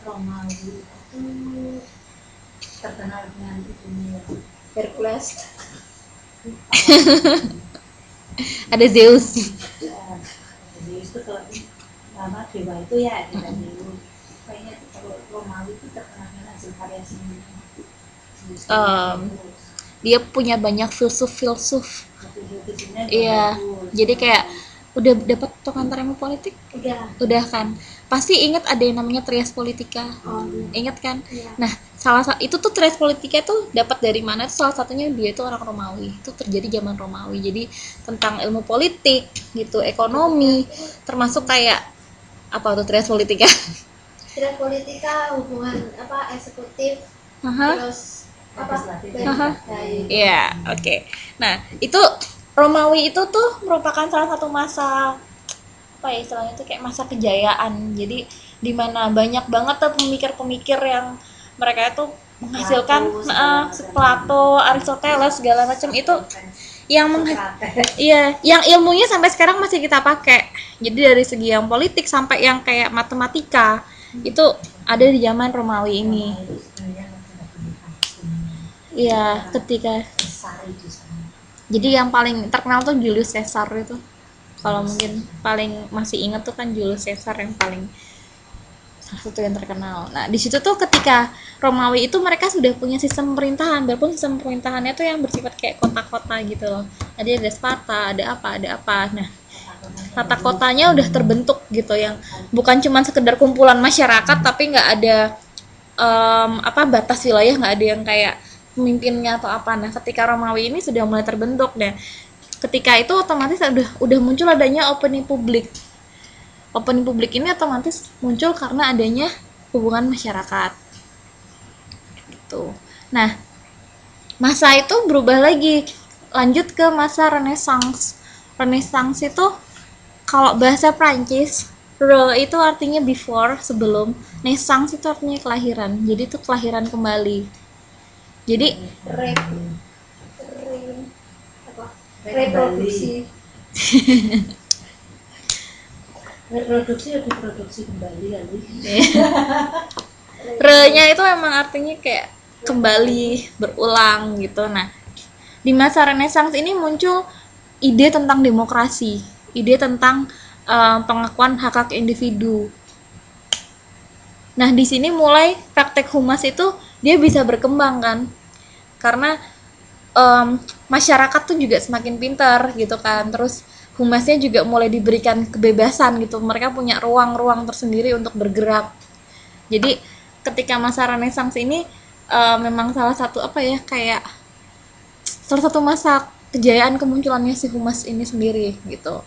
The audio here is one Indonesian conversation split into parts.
Romawi itu terkenal dengan itunya ya, Hercules. Ada Zeus. Zeus itu kalau nama dewa itu ya dewa Zeus. Kayaknya kalau Romawi itu terkenal dengan hasil karya seni. Dia punya banyak filsuf. Iya, jadi kayak udah dapat pengantar ilmu politik? Udah kan. Pasti ingat ada yang namanya Trias Politika. Ingat kan? Iya. Nah, itu tuh Trias Politika tuh dapat dari mana? Itu salah satunya dia itu orang Romawi. Itu terjadi zaman Romawi. Jadi tentang ilmu politik gitu, ekonomi, termasuk kayak apa tuh Trias Politika? Trias Politika hubungan apa eksekutif terus apa Iya, oke. Nah, itu Romawi itu tuh merupakan salah satu masa apa ya istilahnya itu kayak masa kejayaan. Jadi di mana banyak banget tuh pemikir-pemikir yang mereka itu menghasilkan Plato, Aristoteles segala macam itu yang yang ilmunya sampai sekarang masih kita pakai. Jadi dari segi yang politik sampai yang kayak matematika itu ada di zaman Romawi ini. Iya, ketika jadi yang paling terkenal tuh Julius Caesar itu. Kalau mungkin paling masih ingat tuh kan Julius Caesar yang paling salah satu yang terkenal. Nah, di situ tuh ketika Romawi itu mereka sudah punya sistem pemerintahan, walaupun sistem pemerintahannya tuh yang bersifat kayak kota-kota gitu loh. Ada Sparta, ada apa. Nah, tata kotanya udah terbentuk gitu yang bukan cuma sekedar kumpulan masyarakat tapi nggak ada batas wilayah, nggak ada yang kayak pemimpinnya atau apa. Nah, ketika Romawi ini sudah mulai terbentuk dan ketika itu otomatis udah muncul adanya opini publik. Opini publik ini otomatis muncul karena adanya hubungan masyarakat. Gitu. Nah, masa itu berubah lagi, lanjut ke masa Renaissance. Renaissance itu kalau bahasa Prancis, re itu artinya before, sebelum. Naissance itu artinya kelahiran. Jadi itu kelahiran kembali. Jadi reproduksi kembali kali. Re-nya itu emang artinya kayak kembali, berulang gitu. Nah, di masa Renaissance ini muncul ide tentang demokrasi, ide tentang pengakuan hak-hak individu. Nah, di sini mulai praktek humas itu dia bisa berkembang kan, karena masyarakat tuh juga semakin pintar gitu kan, terus humasnya juga mulai diberikan kebebasan gitu, mereka punya ruang-ruang tersendiri untuk bergerak. Jadi ketika masa Renaissance ini memang salah satu kayak salah satu masa kejayaan kemunculannya si humas ini sendiri gitu.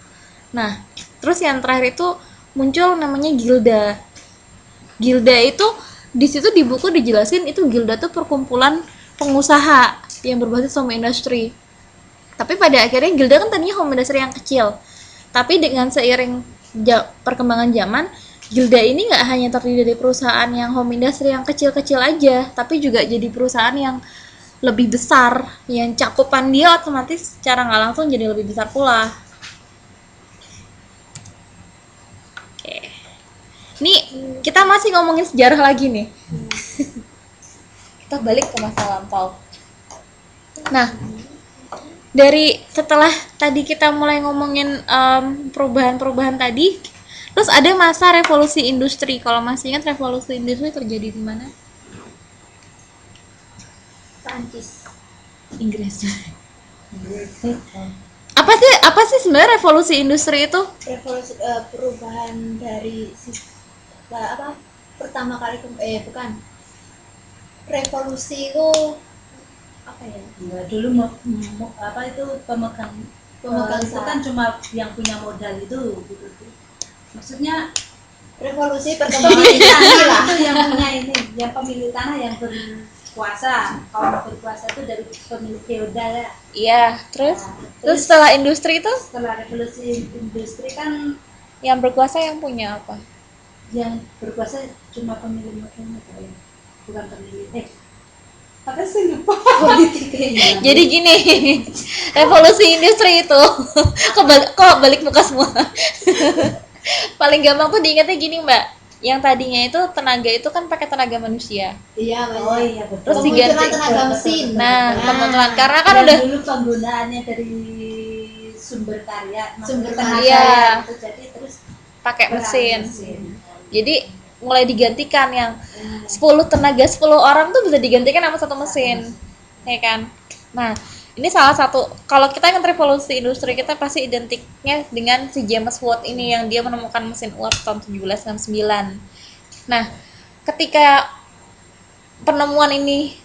Nah, terus yang terakhir itu muncul namanya gilda. Gilda itu di situ di buku dijelasin itu gilda tuh perkumpulan pengusaha yang berbasis home industry. Tapi pada akhirnya gilda kan tadinya home industry yang kecil. Tapi dengan seiring perkembangan zaman, gilda ini nggak hanya terdiri dari perusahaan yang home industry yang kecil-kecil aja, tapi juga jadi perusahaan yang lebih besar, yang cakupan dia otomatis secara nggak langsung jadi lebih besar pula. Nih, kita masih ngomongin sejarah lagi nih. Kita balik ke masa lampau. Nah, dari setelah tadi kita mulai ngomongin perubahan-perubahan tadi, terus ada masa revolusi industri. Kalau masih ingat revolusi industri terjadi di mana? Prancis. Inggris. Apa sih sebenarnya revolusi industri itu? Revolusi perubahan dari pertama kali revolusi itu apa ya? Ya, dulu itu pemegang itu kan cuma yang punya modal itu gitu. Maksudnya revolusi pemilikan lah itu yang punya ini, yang pemilik tanah yang berkuasa. Kalau berkuasa itu dari pemilik feodal ya. Iya, terus setelah industri itu? Setelah revolusi industri kan yang berkuasa yang punya apa? Yang berkuasa cuma pemilik modal, bukan pemilik apa sih lupa politiknya. Jadi gini, revolusi industri itu kok balik muka semua. Paling gampang tuh diingatnya gini Mbak, yang tadinya itu tenaga itu kan pakai tenaga manusia. Iya, Oh banyak. iya betul. Terus Kemunculan diganti. tenaga mesin. Nah, kebetulan karena kan Yang udah dulu penggunaannya dari sumber karya, Sumber tenaga karya. ya, gitu. Jadi terus pakai mesin. mesin. Jadi mulai digantikan yang 10 tenaga 10 orang tuh bisa digantikan sama satu mesin. Ya kan? Nah, ini salah satu, kalau kita ingat revolusi industri kita pasti identiknya dengan si James Watt ini yang dia menemukan mesin uap tahun 1769. Nah, ketika penemuan ini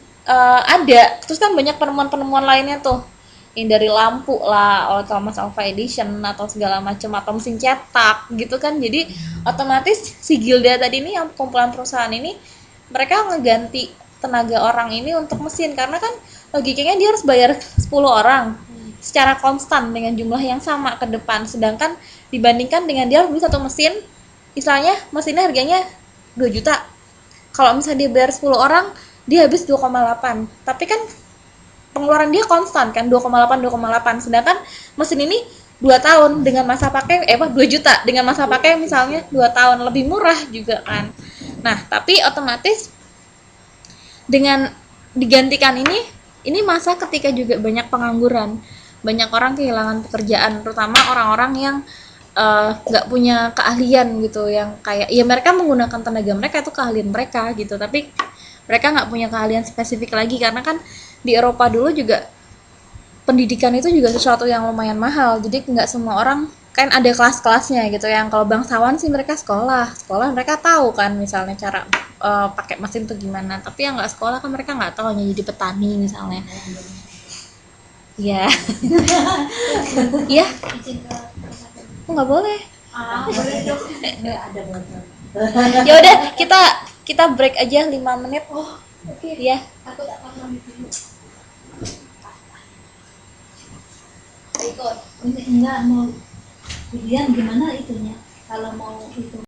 ada, terus kan banyak penemuan-penemuan lainnya tuh, yang dari lampu lah, oleh Thomas Alva Edison atau segala macam, atau mesin cetak gitu kan. Jadi otomatis si Gilda tadi ini, yang kumpulan perusahaan ini, mereka ngeganti tenaga orang ini untuk mesin, karena kan logikanya dia harus bayar 10 orang secara konstan dengan jumlah yang sama ke depan, sedangkan dibandingkan dengan dia harus beli satu mesin, misalnya mesinnya harganya 2 juta, kalau misalnya dia bayar 10 orang dia habis 2,8, tapi kan pengeluaran dia konstan kan 2,8, sedangkan mesin ini 2 tahun dengan masa pakai 2 juta dengan masa pakai misalnya 2 tahun, lebih murah juga kan. Nah, tapi otomatis dengan digantikan ini masa ketika juga banyak pengangguran, banyak orang kehilangan pekerjaan, terutama orang-orang yang nggak punya keahlian gitu, yang kayak ya mereka menggunakan tenaga mereka itu keahlian mereka gitu, tapi mereka nggak punya keahlian spesifik lagi, karena kan di Eropa dulu juga pendidikan itu juga sesuatu yang lumayan mahal, jadi nggak semua orang kan ada kelas-kelasnya gitu. Yang kalau bangsawan sih mereka sekolah mereka tahu kan misalnya cara pakai mesin tuh gimana, tapi yang nggak sekolah kan mereka nggak tahu, hanya jadi petani misalnya. Iya. Iya, Izin ke nggak boleh. Boleh dong. Nggak ada botol. Ya udah, kita break aja 5 menit. Oh, oke. Ya. Aku tak paham dulu. Ikut. Enggak mau Julian gimana itunya kalau mau itu